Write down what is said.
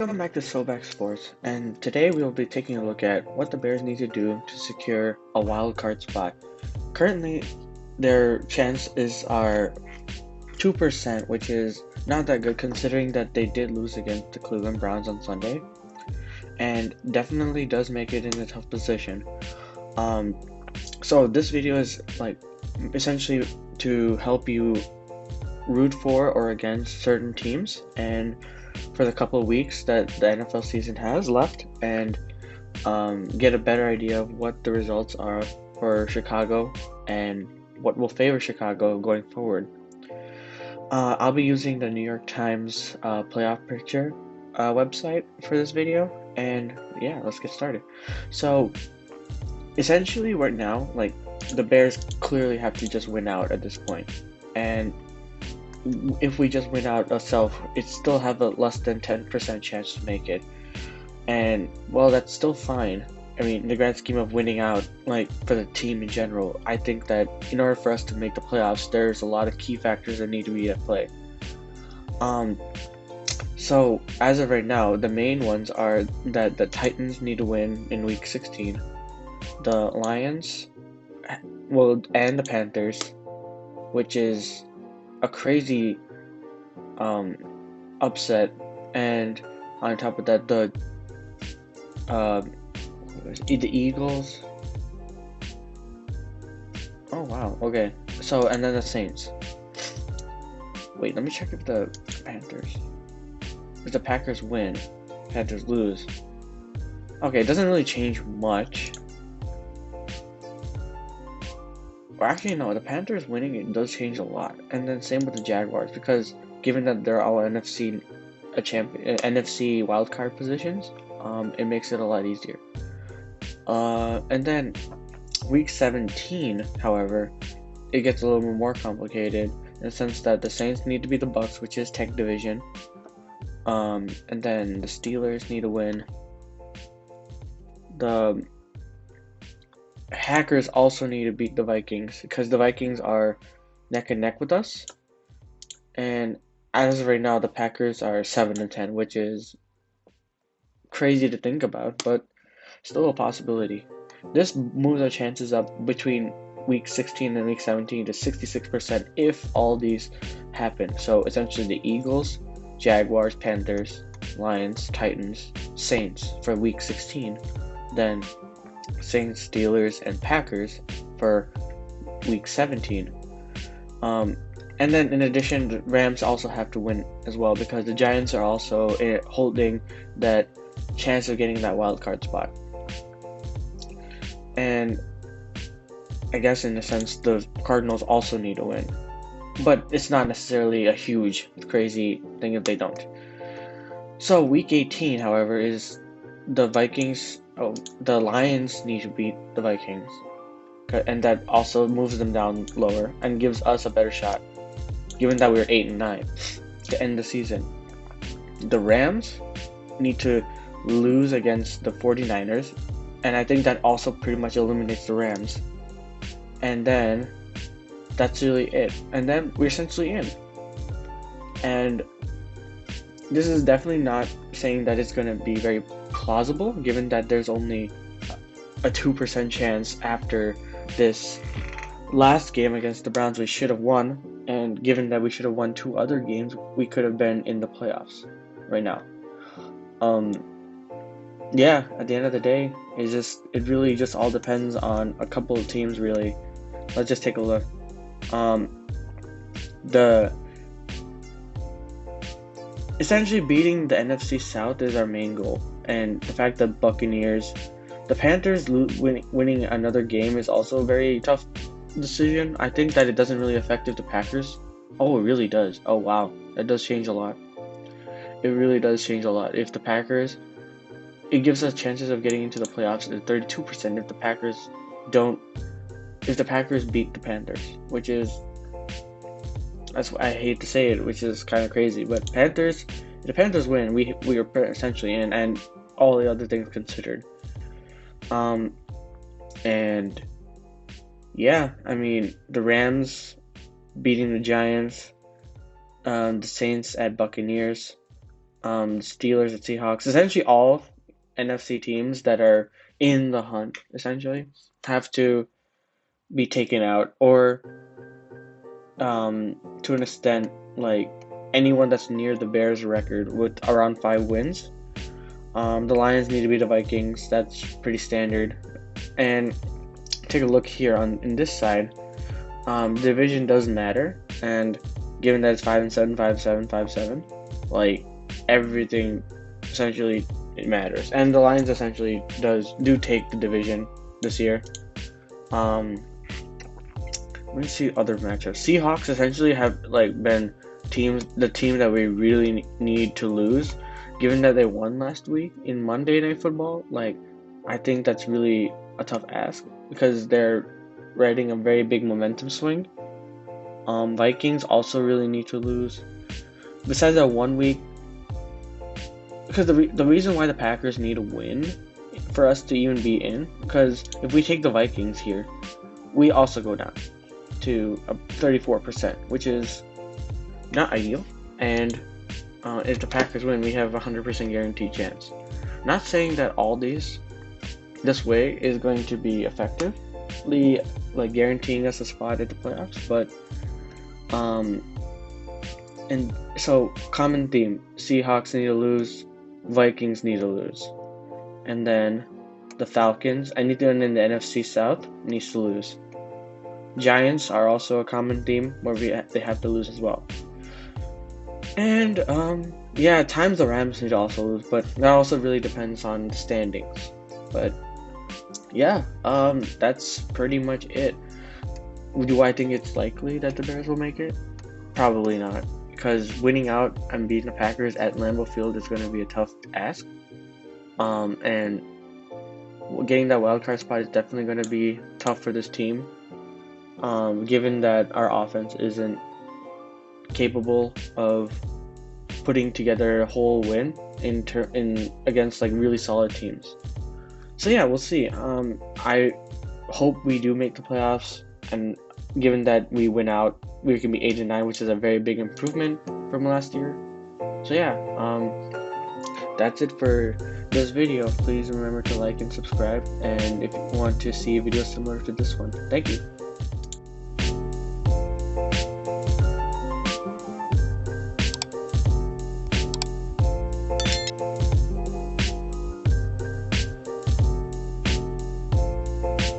Welcome back to Soback Sports, and today we will be taking a look at what the Bears need to do to secure a wild card spot. Currently, their chances are 2%, which is not that good considering that they did lose against the Cleveland Browns on Sunday, and definitely does make it in a tough position. Um, so this video is essentially to help you root for or against certain teams and for the couple of weeks that the NFL season has left and get a better idea of what the results are for Chicago and what will favor Chicago going forward. I'll be using the New York Times playoff picture website for this video, and yeah, let's get started. So, essentially, right now, the Bears clearly have to just win out at this point, and if we just win out ourselves, it still have a less than 10% chance to make it. And well, that's still fine. I mean, in the grand scheme of winning out, for the team in general, I think that in order for us to make the playoffs, there's a lot of key factors that need to be at play. So as of right now, the main ones are that the Titans need to win in Week 16, the Lions, and the Panthers, which is a crazy upset, and on top of that, the Eagles. Oh wow, okay. So and then the Saints. Wait, let me check if the Panthers. If the Packers win, Panthers lose. Okay, it doesn't really change much. Or actually, no, the Panthers winning it does change a lot. And then same with the Jaguars, because given that they're all NFC wildcard positions, it makes it a lot easier. And then Week 17, however, it gets a little bit more complicated in the sense that the Saints need to beat the Bucks, which is tech division. And then the Steelers need to win. The Hackers also need to beat the Vikings because the Vikings are neck and neck with us. And as of right now, the Packers are 7-10, which is crazy to think about, but still a possibility. This moves our chances up between Week 16 and Week 17 to 66% if all these happen. So essentially the Eagles, Jaguars, Panthers, Lions, Titans, Saints for Week 16, then Saints, Steelers, and Packers for Week 17. And then in addition, the Rams also have to win as well because the Giants are also holding that chance of getting that wild card spot. And I guess in a sense, the Cardinals also need to win. But it's not necessarily a huge, crazy thing if they don't. So Week 18, however, is the Vikings. Oh, the Lions need to beat the Vikings, and that also moves them down lower and gives us a better shot, given that we're 8-9 to end the season. The Rams need to lose against the 49ers, and I think that also pretty much eliminates the Rams. And then that's really it. And then we're essentially in. And this is definitely not saying that it's going to be very plausible, given that there's only a 2% chance after this last game against the Browns we should have won, and given that we should have won 2 other games, we could have been in the playoffs right now. Yeah, at the end of the day, it really just all depends on a couple of teams really. Let's just take a look. Essentially beating the NFC South is our main goal, and the fact that the Panthers winning another game is also a very tough decision. I think that it doesn't really affect the Packers. Oh, it really does. Oh wow, that does change a lot. It really does change a lot. If the Packers, it gives us chances of getting into the playoffs at 32% if the Packers beat the Panthers, which is, that's what I hate to say it, which is kind of crazy. But if the Panthers win, we are essentially in, and all the other things considered. And yeah, I mean the Rams beating the Giants, the Saints at Buccaneers, Steelers and Seahawks, essentially all NFC teams that are in the hunt, essentially, have to be taken out, or to an extent, like anyone that's near the Bears record with around 5 wins. The Lions need to beat the Vikings. That's pretty standard. And take a look here on in this side. Division does matter, and given that it's 5-7, 5-7, 5-7, like everything essentially it matters. And the Lions essentially do take the division this year. Let me see other matchups. Seahawks essentially have like been the team that we really need to lose, given that they won last week in Monday Night Football. Like, I think that's really a tough ask because they're riding a very big momentum swing. Vikings also really need to lose. Besides that 1 week, because the reason why the Packers need a win for us to even be in, because if we take the Vikings here, we also go down to 34%, which is not ideal. And if the Packers win, we have a 100% guaranteed chance. Not saying that all this way is going to be effectively like guaranteeing us a spot at the playoffs, but and so common theme: Seahawks need to lose, Vikings need to lose, and then the Falcons, anything in the NFC South, needs to lose. Giants are also a common theme where they have to lose as well. And yeah, at times the Rams need to also lose, but that also really depends on the standings. But yeah, that's pretty much it. Do I think it's likely that the Bears will make it? Probably not, because winning out and beating the Packers at Lambeau Field is going to be a tough ask. And getting that wild card spot is definitely going to be tough for this team. Given that our offense isn't capable of putting together a whole win in against like really solid teams. So yeah, we'll see. I hope we do make the playoffs, and given that we win out, we can be 8-9, which is a very big improvement from last year. So yeah, that's it for this video. Please remember to like and subscribe, and if you want to see videos similar to this one, thank you.